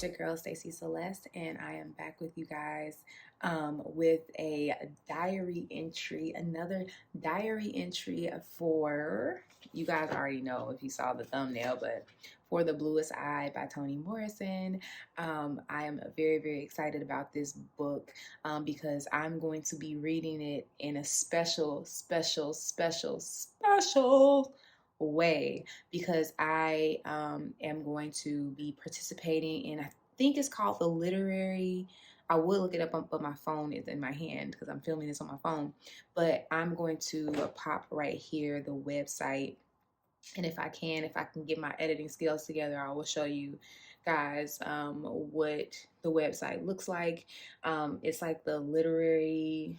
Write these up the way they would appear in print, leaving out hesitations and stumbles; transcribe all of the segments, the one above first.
Your girl Stacey Celeste, and I am back with you guys with a diary entry, another diary entry for, you guys already know if you saw the thumbnail, but for The Bluest Eye by Toni Morrison. I am very, very excited about this book because I'm going to be reading it in a special way, because I am going to be participating in, I think it's called the literary, I will look it up, but my phone is in my hand because I'm filming this on my phone, but I'm going to pop right here the website, and if I can get my editing skills together, I will show you guys what the website looks like. It's like the literary,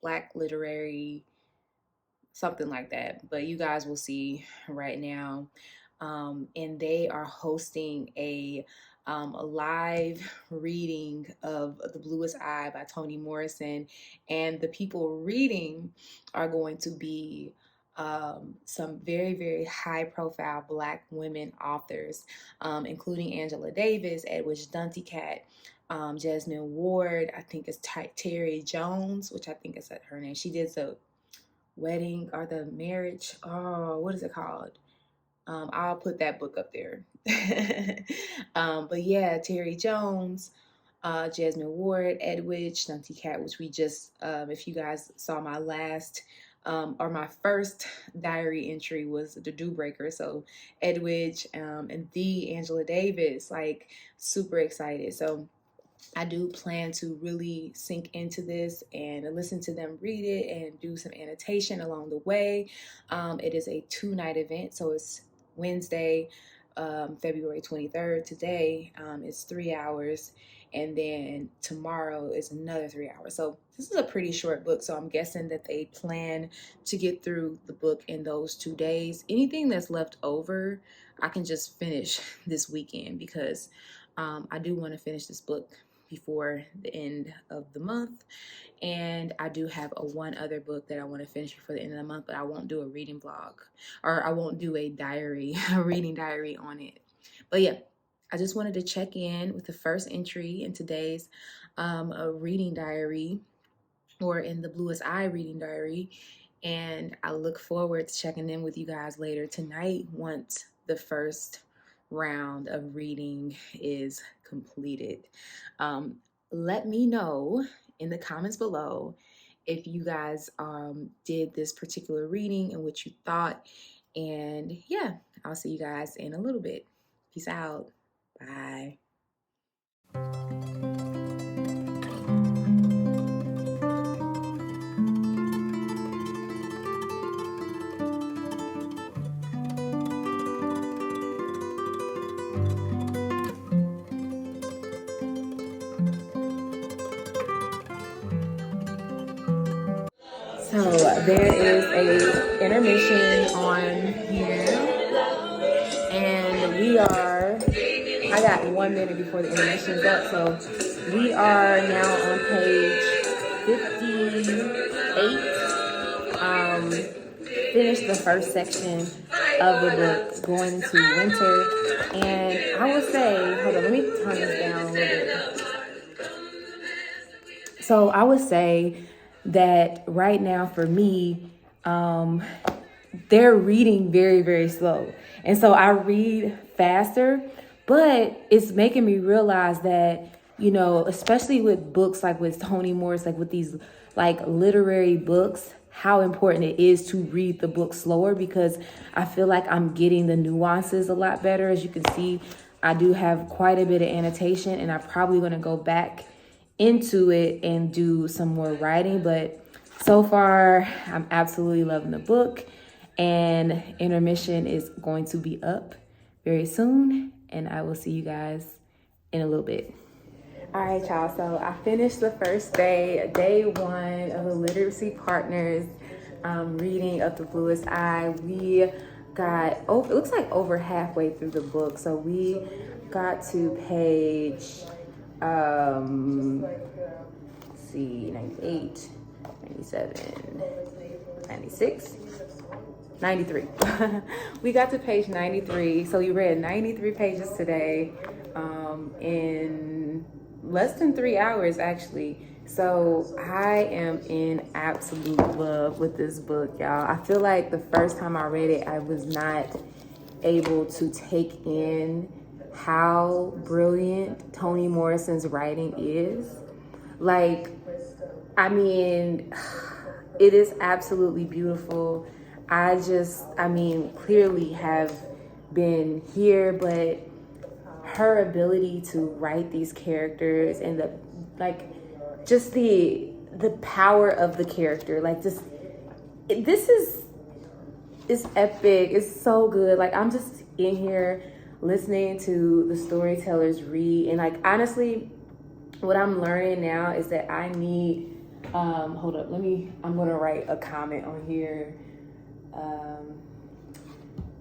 Black literary, something like that, but you guys will see right now. And they are hosting a live reading of The Bluest Eye by Toni Morrison, and the people reading are going to be some very, very high profile Black women authors, including Angela Davis, Edwidge Dunticat, Jasmine Ward, I think it's Terry Jones, which I think is her name. She did the wedding or the marriage, what is it called? I'll put that book up there. But yeah, Terry Jones, Jasmine Ward, Edwidge Dunticat, which we just, if you guys saw my last or my first diary entry was the Dew Breaker. So Edwidge and the Angela Davis, like super excited. So I do plan to really sink into this and listen to them read it and do some annotation along the way. It is a 2-night event, so it's Wednesday, February 23rd. Today is 3 hours, and then tomorrow is another 3 hours. So this is a pretty short book, so I'm guessing that they plan to get through the book in those 2 days. Anything that's left over, I can just finish this weekend, because I do want to finish this book before the end of the month, and I do have one other book that I want to finish before the end of the month, but I won't do a reading vlog, or I won't do a diary, a reading diary on it. But yeah, I just wanted to check in with the first entry in today's reading diary, or in the Bluest Eye reading diary, and I look forward to checking in with you guys later tonight once the first round of reading is completed. Let me know in the comments below if you guys did this particular reading and what you thought. And yeah, I'll see you guys in a little bit. Peace out. Bye. So there is a intermission on here, and I got 1 minute before the intermission is up, so we are now on page 58. Finished the first section of the book, going into winter, and I would say, hold on, let me turn this down a little bit. So I would say that right now for me, they're reading very, very slow. And so I read faster, but it's making me realize that, you know, especially with books like with Toni Morrison, like with these like literary books, how important it is to read the book slower, because I feel like I'm getting the nuances a lot better. As you can see, I do have quite a bit of annotation, and I'm probably going to go back into it and do some more writing. But so far, I'm absolutely loving the book, and intermission is going to be up very soon, and I will see you guys in a little bit. All right, y'all, so I finished the first day, day 1 of the Literacy Partners reading of The Bluest Eye. We got over, it looks like over halfway through the book. So we got to page, let's see, 98, 97, 96. 93. We got to page 93. So we read 93 pages today in less than 3 hours, actually. So I am in absolute love with this book, y'all. I feel like the first time I read it, I was not able to take in how brilliant Toni Morrison's writing is. Like, I mean, it is absolutely beautiful. Clearly have been here, but her ability to write these characters and the power of the character, it's epic. It's so good. Like, I'm just in here listening to the storytellers read, and like, honestly, what I'm learning now is that I need, hold up, I'm gonna write a comment on here.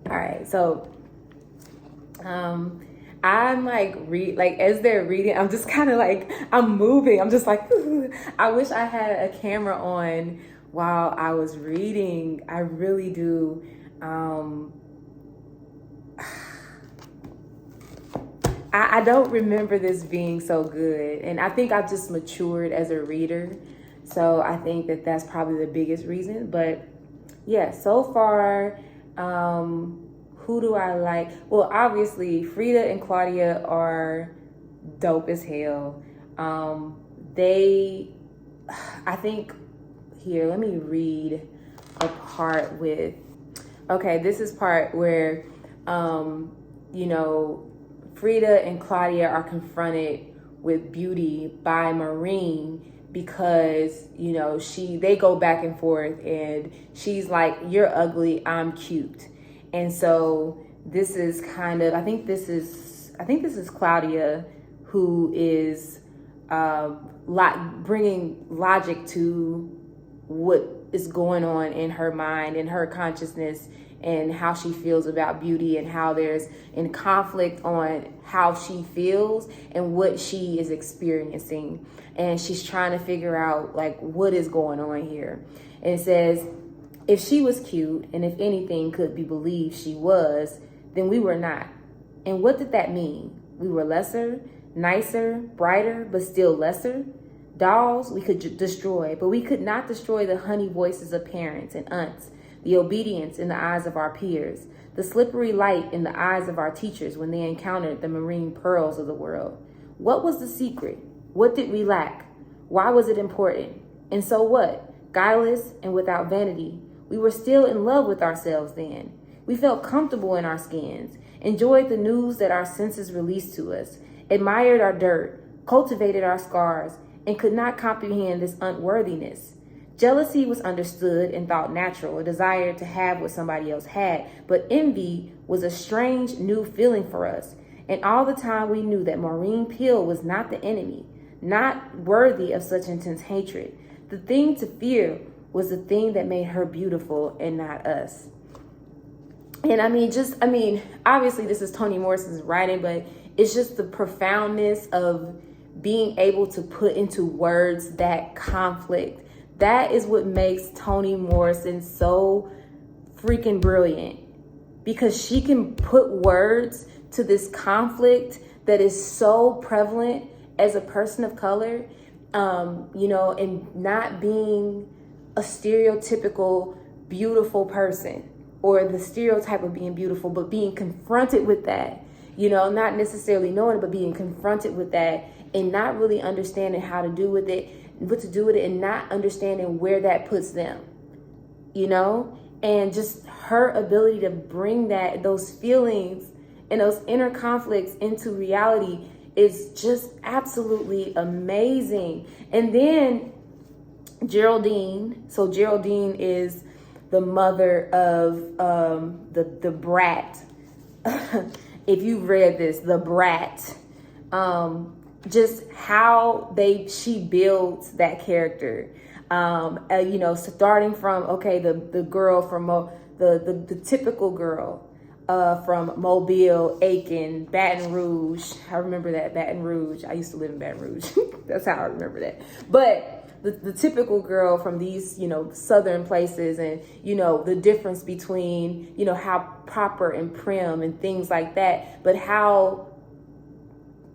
All right, so I'm like as they're reading, I'm just kind of like, I'm moving. I'm just like, I wish I had a camera on while I was reading. I really do. I don't remember this being so good, and I think I've just matured as a reader. So I think that that's probably the biggest reason. But yeah, so far, who do I like? Well, obviously, Frida and Claudia are dope as hell. I think, here, let me read a part with, okay, this is part where, Frida and Claudia are confronted with Beauty by Marine because, they go back and forth and she's like, you're ugly, I'm cute. And so this is kind of, I think this is Claudia, who is bringing logic to what is going on in her mind and her consciousness and how she feels about Beauty, and how there's in conflict on how she feels and what she is experiencing. And she's trying to figure out like what is going on here. And it says, if she was cute, and if anything could be believed she was, then we were not. And what did that mean? We were lesser, nicer, brighter, but still lesser. Dolls we could destroy, but we could not destroy the honey voices of parents and aunts, the obedience in the eyes of our peers, the slippery light in the eyes of our teachers when they encountered the marine pearls of the world. What was the secret? What did we lack? Why was it important? And so what? Guileless and without vanity, we were still in love with ourselves then. We felt comfortable in our skins, enjoyed the news that our senses released to us, admired our dirt, cultivated our scars, and could not comprehend this unworthiness. Jealousy was understood and thought natural, a desire to have what somebody else had, but envy was a strange new feeling for us. And all the time we knew that Maureen Peel was not the enemy, not worthy of such intense hatred. The thing to fear was the thing that made her beautiful and not us. And obviously this is Toni Morrison's writing, but it's just the profoundness of being able to put into words that conflict. That is what makes Toni Morrison so freaking brilliant, because she can put words to this conflict that is so prevalent as a person of color, and not being a stereotypical beautiful person or the stereotype of being beautiful, but being confronted with that, not necessarily knowing it, but being confronted with that and not really understanding how to do with it, what to do with it, and not understanding where that puts them, and just her ability to bring those feelings and those inner conflicts into reality is just absolutely amazing. And then Geraldine is the mother of the brat. If you've read this, the brat, just how she builds that character, starting from, okay, the girl from the typical girl from Mobile, Aiken, Baton Rouge. I remember that, Baton Rouge. I used to live in Baton Rouge. That's how I remember that. But the typical girl from these, southern places, and, the difference between, how proper and prim and things like that, but how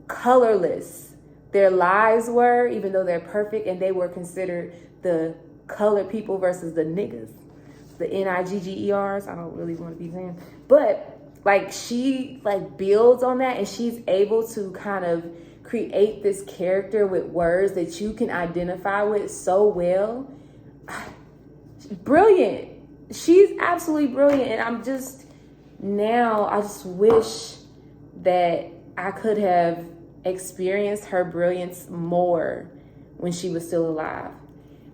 colorless their lives were, even though they're perfect, and they were considered the colored people versus the niggas, the Niggers. I don't really want to be saying, but she builds on that, and she's able to kind of create this character with words that you can identify with so well. Brilliant. She's absolutely brilliant. And I just wish that I could have experienced her brilliance more when she was still alive.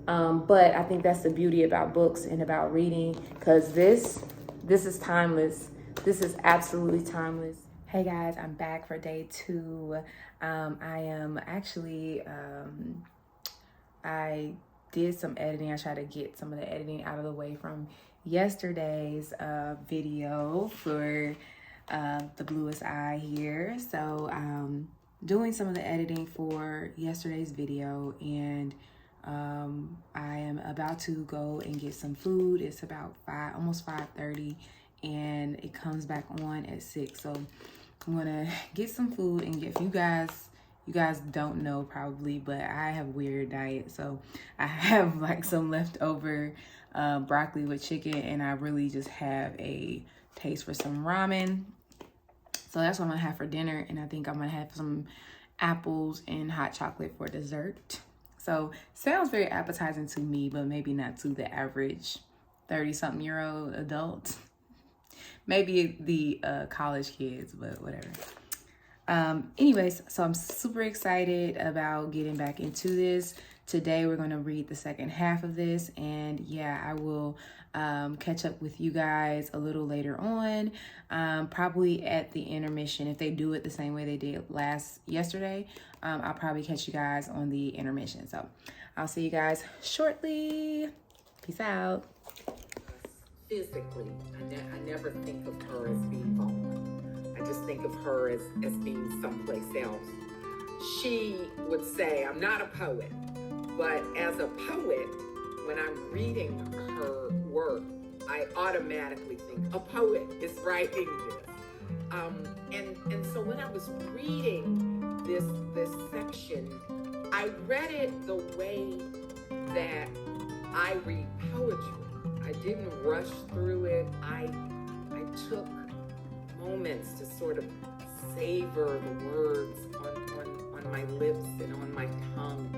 But I think that's the beauty about books and about reading, because this is timeless. This is absolutely timeless. Hey guys, I'm back for day 2. I am actually, I did some editing. I tried to get some of the editing out of the way from yesterday's video for the Bluest Eye here. So doing some of the editing for yesterday's video, and I am about to go and get some food. It's about almost 5:30, and it comes back on at 6. So I'm gonna get some food and get, you guys don't know probably, but I have a weird diet. So I have some leftover broccoli with chicken, and I really just have a taste for some ramen. So that's what I'm gonna have for dinner. And I think I'm gonna have some apples and hot chocolate for dessert. So sounds very appetizing to me, but maybe not to the average 30-something-year-old adult. Maybe the college kids, but whatever. Anyways, so I'm super excited about getting back into this. Today we're going to read the second half of this, and yeah, I will catch up with you guys a little later on, probably at the intermission. If they do it the same way they did yesterday, I'll probably catch you guys on the intermission. So I'll see you guys shortly. Peace out. Physically, I never think of her as being vulnerable. I just think of her as being someplace else. She would say, I'm not a poet, but as a poet, when I'm reading her work, I automatically think a poet is writing this. And so when I was reading this section, I read it the way that I read poetry. I didn't rush through it. I took moments to sort of savor the words on my lips and on my tongue.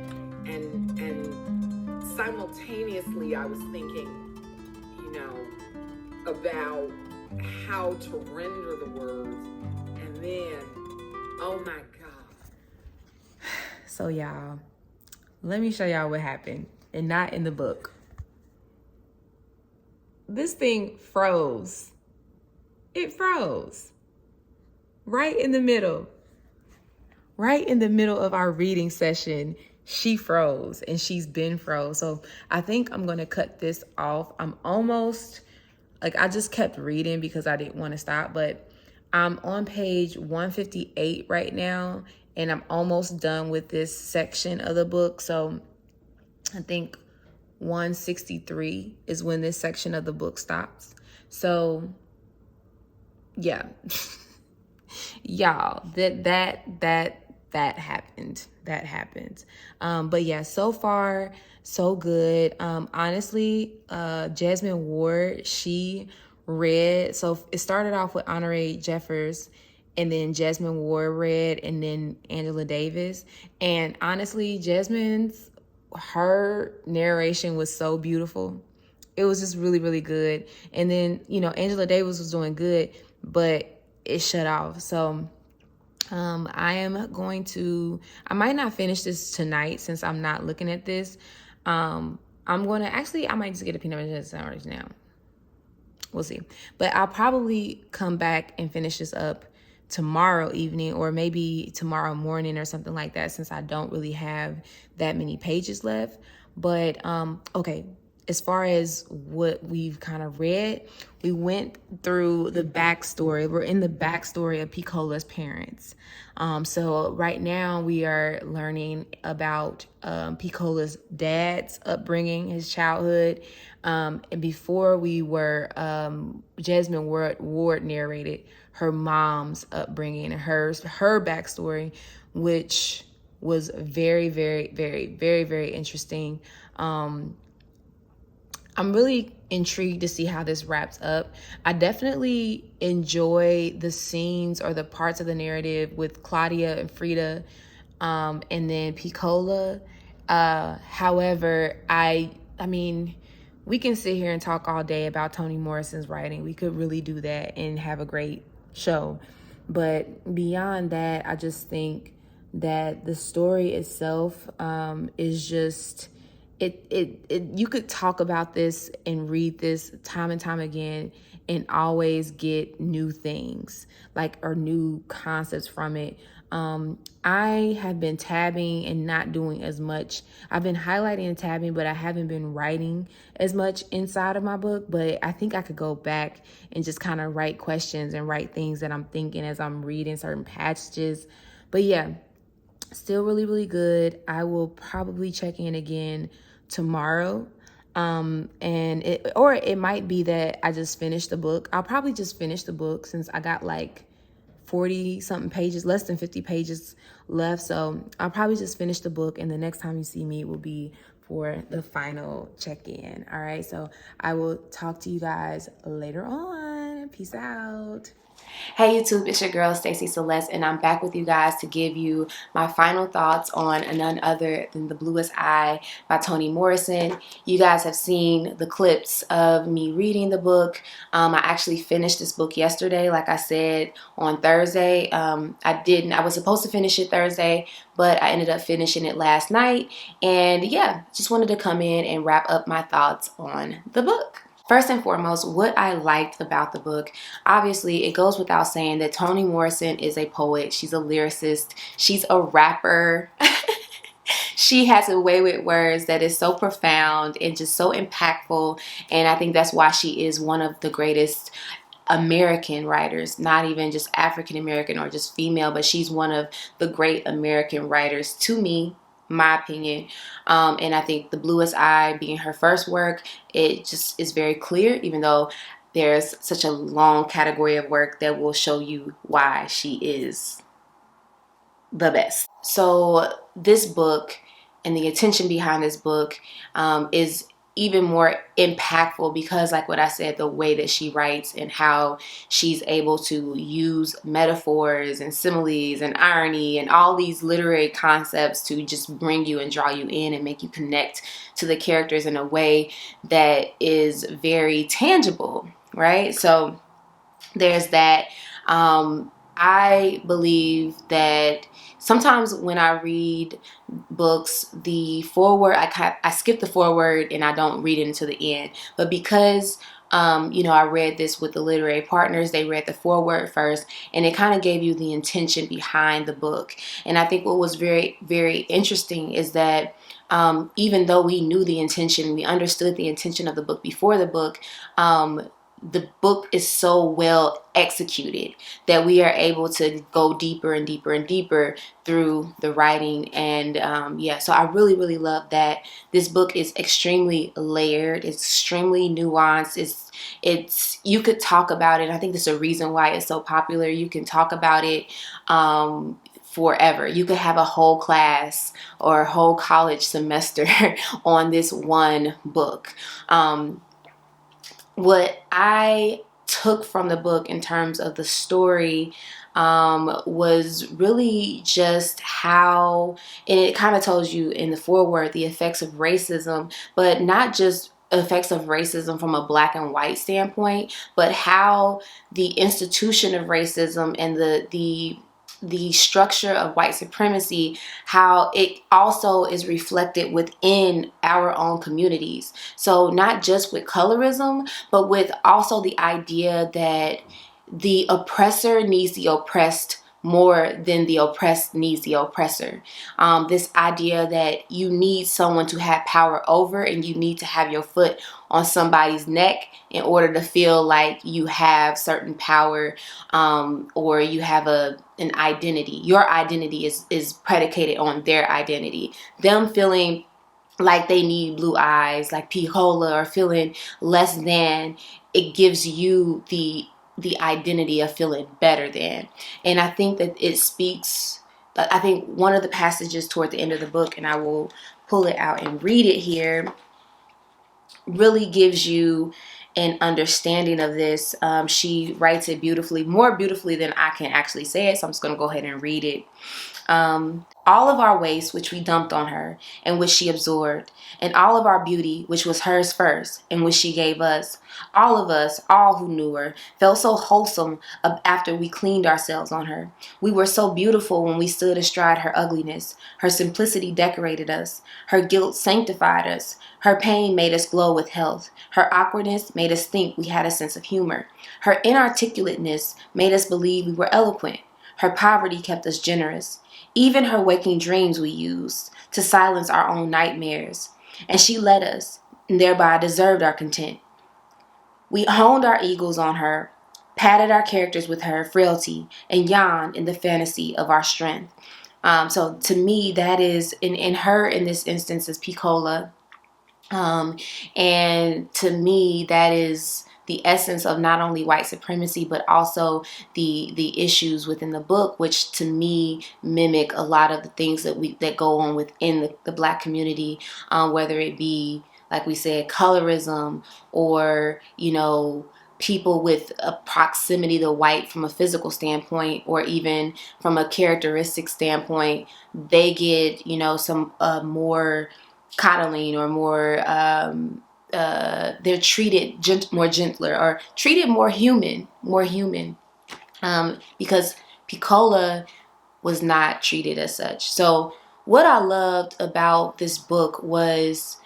And simultaneously I was thinking, about how to render the words. And then, oh my God. So y'all, let me show y'all what happened, and not in the book. This thing froze. It froze. Right in the middle. Right in the middle of our reading session, she froze, and she's been froze. So I think I'm going to cut this off. I'm almost, I just kept reading because I didn't want to stop, but I'm on page 158 right now, and I'm almost done with this section of the book. So I think 163 is when this section of the book stops. So yeah. Y'all, that happened. That happened. But yeah, so far so good. Honestly, Jasmine Ward, she read, so it started off with Honore Jeffers, and then Jasmine Ward read, and then Angela Davis. And honestly, her narration was so beautiful. It was just really, really good. And then, Angela Davis was doing good, but it shut off. So I might not finish this tonight since I'm not looking at this. I might just get a peanut butter sandwich now. We'll see. But I'll probably come back and finish this up tomorrow evening, or maybe tomorrow morning or something like that, since I don't really have that many pages left. But okay, as far as what we've kind of read, we went through the backstory. We're in the backstory of Piccola's parents. So right now we are learning about Piccola's dad's upbringing, his childhood. And before we were, Jasmine Ward narrated her mom's upbringing and her backstory, which was very, very, very, very, very interesting. I'm really intrigued to see how this wraps up. I definitely enjoy the scenes or the parts of the narrative with Claudia and Frida, and then Piccola. However, I mean, we can sit here and talk all day about Toni Morrison's writing. We could really do that and have a great show. But beyond that, I just think that the story itself is just you could talk about this and read this time and time again and always get new things or new concepts from it. I have been tabbing and not doing as much. I've been highlighting and tabbing, but I haven't been writing as much inside of my book. But I think I could go back and just kind of write questions and write things that I'm thinking as I'm reading certain passages. But yeah, still really, really good. I will probably check in again tomorrow. And it might be that I just finished the book. I'll probably just finish the book since I got 40 something pages, less than 50 pages left. So I'll probably just finish the book, and the next time you see me will be for the final check-in. All right, so I will talk to you guys later on. Peace out. Hey YouTube, it's your girl Stacey Celeste, and I'm back with you guys to give you my final thoughts on none other than The Bluest Eye by Toni Morrison. You guys have seen the clips of me reading the book. I actually finished this book yesterday, like I said, on Thursday. I was supposed to finish it Thursday, but I ended up finishing it last night. And yeah, just wanted to come in and wrap up my thoughts on the book. First and foremost, what I liked about the book, obviously it goes without saying that Toni Morrison is a poet. She's a lyricist. She's a rapper. She has a way with words that is so profound and just so impactful. And I think that's why she is one of the greatest American writers, not even just African American or just female, but she's one of the great American writers to me, my opinion. And I think The Bluest Eye being her first work, it just is very clear, even though there's such a long category of work that will show you why she is the best. So this book and the intention behind this book is even more impactful because, like what I said, the way that she writes and how she's able to use metaphors and similes and irony and all these literary concepts to just bring you and draw you in and make you connect to the characters in a way that is very tangible, right? So there's that. I believe that sometimes when I read books, the foreword, I skip the foreword and I don't read it until the end. But because, I read this with the literary partners, they read the foreword first, and it kind of gave you the intention behind the book. And I think what was very, very interesting is that even though we knew the intention, we understood the intention of the book before the book is so well executed that we are able to go deeper and deeper and deeper through the writing. And so I really, really love that. This book is extremely layered. It's extremely nuanced. It's you could talk about it. I think there's a reason why it's so popular. You can talk about it forever. You could have a whole class or a whole college semester on this one book. What I took from the book in terms of the story was really just how, and it kind of tells you in the foreword, the effects of racism, but not just effects of racism from a black and white standpoint, but how the institution of racism and the structure of white supremacy, how it also is reflected within our own communities. So not just with colorism, but with also the idea that the oppressor needs the oppressed more than the oppressed needs the oppressor. This idea that you need someone to have power over, and you need to have your foot on somebody's neck in order to feel like you have certain power, or you have an identity. Your identity is predicated on their identity. Them feeling like they need blue eyes, like Picola, or feeling less than, it gives you the identity of feeling better than. And I think that it speaks, I think one of the passages toward the end of the book, and I will pull it out and read it here, really gives you an understanding of this. She writes it beautifully, more beautifully than I can actually say it, so I'm just going to go ahead and read it. All of our waste, which we dumped on her, and which she absorbed, and all of our beauty, which was hers first, and which she gave us. All of us, all who knew her, felt so wholesome after we cleaned ourselves on her. We were so beautiful when we stood astride her ugliness. Her simplicity decorated us. Her guilt sanctified us. Her pain made us glow with health. Her awkwardness made us think we had a sense of humor. Her inarticulateness made us believe we were eloquent. Her poverty kept us generous. Even her waking dreams we used to silence our own nightmares. And she led us, and thereby deserved our content. We honed our egos on her, padded our characters with her frailty, and yawned in the fantasy of our strength. So to me, that is, in her, in this instance, is Piccola. And to me, that is the essence of not only white supremacy, but also the issues within the book, which to me mimic a lot of the things that go on within the Black community, whether it be, like we said, colorism, or, you know, people with a proximity to white from a physical standpoint, or even from a characteristic standpoint. They get, you know, some more coddling, or more they're treated more gentler, or treated more human, because Piccola was not treated as such. So what I loved about this book was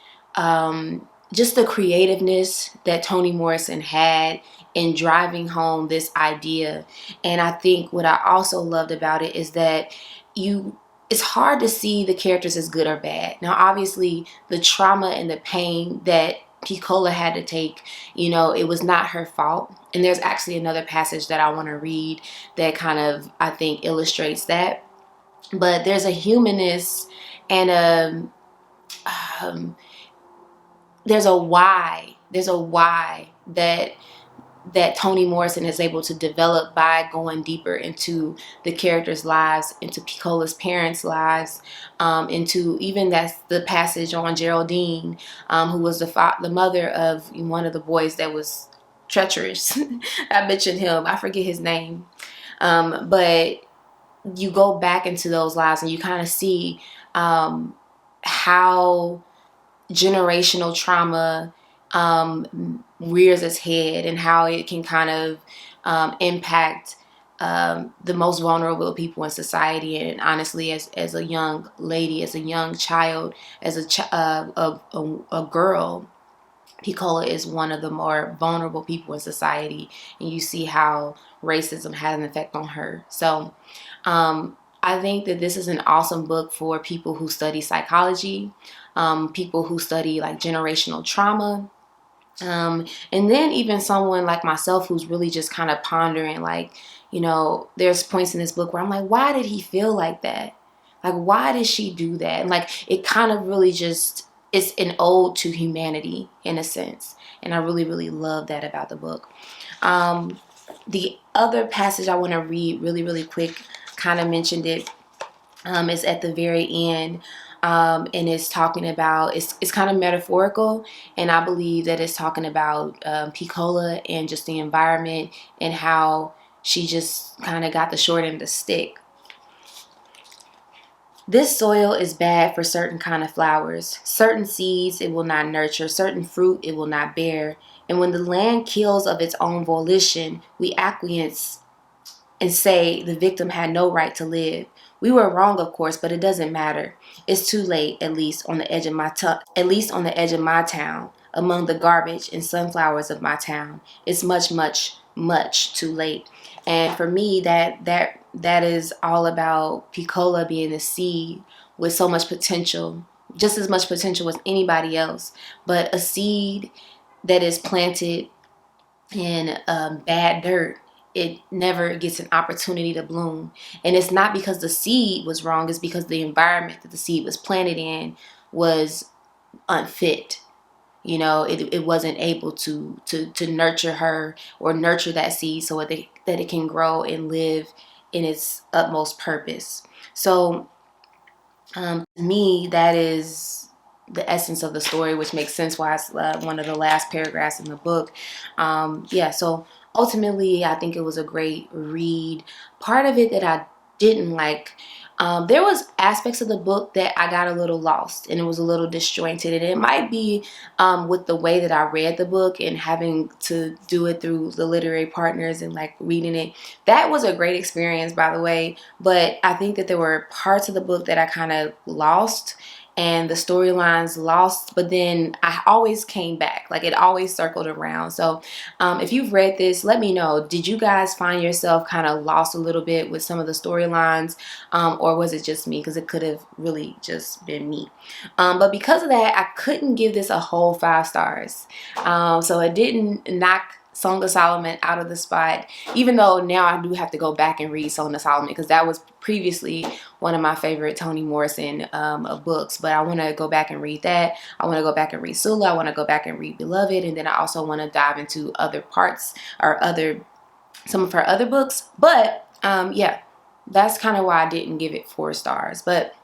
just the creativeness that Toni Morrison had in driving home this idea. And I think what I also loved about it is that it's hard to see the characters as good or bad. Now, obviously, the trauma and the pain that Piccola had to take, you know, it was not her fault. And there's actually another passage that I want to read that kind of, I think, illustrates that. But there's a humanness and there's a why that Toni Morrison is able to develop by going deeper into the characters' lives, into Piccola's parents' lives, into even that's the passage on Geraldine, who was the mother of one of the boys that was treacherous. I mentioned him. I forget his name. But you go back into those lives and you kind of see how generational trauma rears its head, and how it can kind of impact the most vulnerable people in society. And honestly, as a young lady, as a young child, as a girl, Piccola is one of the more vulnerable people in society, and you see how racism has an effect on her. So I think that this is an awesome book for people who study psychology, people who study like generational trauma, and then even someone like myself who's really just kind of pondering, like, you know, there's points in this book where I'm like, why did he feel like that? Like, why did she do that? And like, it kind of really just, it's an ode to humanity in a sense. And I really, really love that about the book. The other passage I want to read really, really quick, kind of mentioned it, is at the very end. And it's talking about, it's kind of metaphorical, and I believe that it's talking about Piccola and just the environment, and how she just kind of got the short end of the stick. This soil is bad for certain kind of flowers. Certain seeds it will not nurture, certain fruit it will not bear. And when the land kills of its own volition, we acquiesce and say the victim had no right to live. We were wrong, of course, but it doesn't matter. It's too late, at least on the edge of my town, among the garbage and sunflowers of my town. It's much, much, much too late. And for me, that is all about Piccola being a seed with so much potential, just as much potential as anybody else, but a seed that is planted in bad dirt, it never gets an opportunity to bloom. And it's not because the seed was wrong, it's because the environment that the seed was planted in was unfit. You know, it wasn't able to nurture her or nurture that seed so that it can grow and live in its utmost purpose. So to me, that is the essence of the story, which makes sense why it's one of the last paragraphs in the book. Yeah, so ultimately, I think it was a great read. Part of it that I didn't like, there was aspects of the book that I got a little lost and it was a little disjointed, and it might be with the way that I read the book and having to do it through the literary partners and like reading it. That was a great experience, by the way, but I think that there were parts of the book that I kind of lost and the storylines lost, but then I always came back. Like it always circled around. So if you've read this, let me know. Did you guys find yourself kind of lost a little bit with some of the storylines, or was it just me? Because it could have really just been me. But because of that, I couldn't give this a whole 5 stars. So it didn't knock Song of Solomon out of the spot, even though now I do have to go back and read Song of Solomon because that was previously one of my favorite Toni Morrison books. But I want to go back and read that. I want to go back and read Sula. I want to go back and read Beloved, and then I also want to dive into other parts or some of her other books. But yeah, that's kind of why I didn't give it 4 stars. But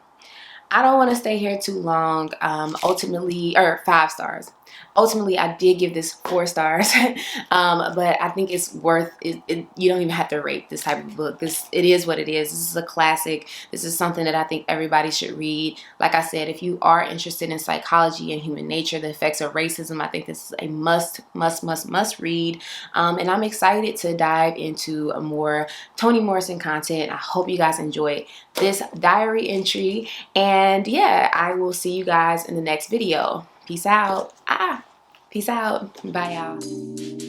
I don't want to stay here too long. Ultimately, or 5 stars. Ultimately, I did give this 4 stars, but I think it's worth it. You don't even have to rate this type of book. It is what it is. This is a classic. This is something that I think everybody should read. Like I said, if you are interested in psychology and human nature, the effects of racism, I think this is a must read. And I'm excited to dive into more Toni Morrison content. I hope you guys enjoyed this diary entry, and yeah, I will see you guys in the next video. Peace out. Peace out. Bye, y'all.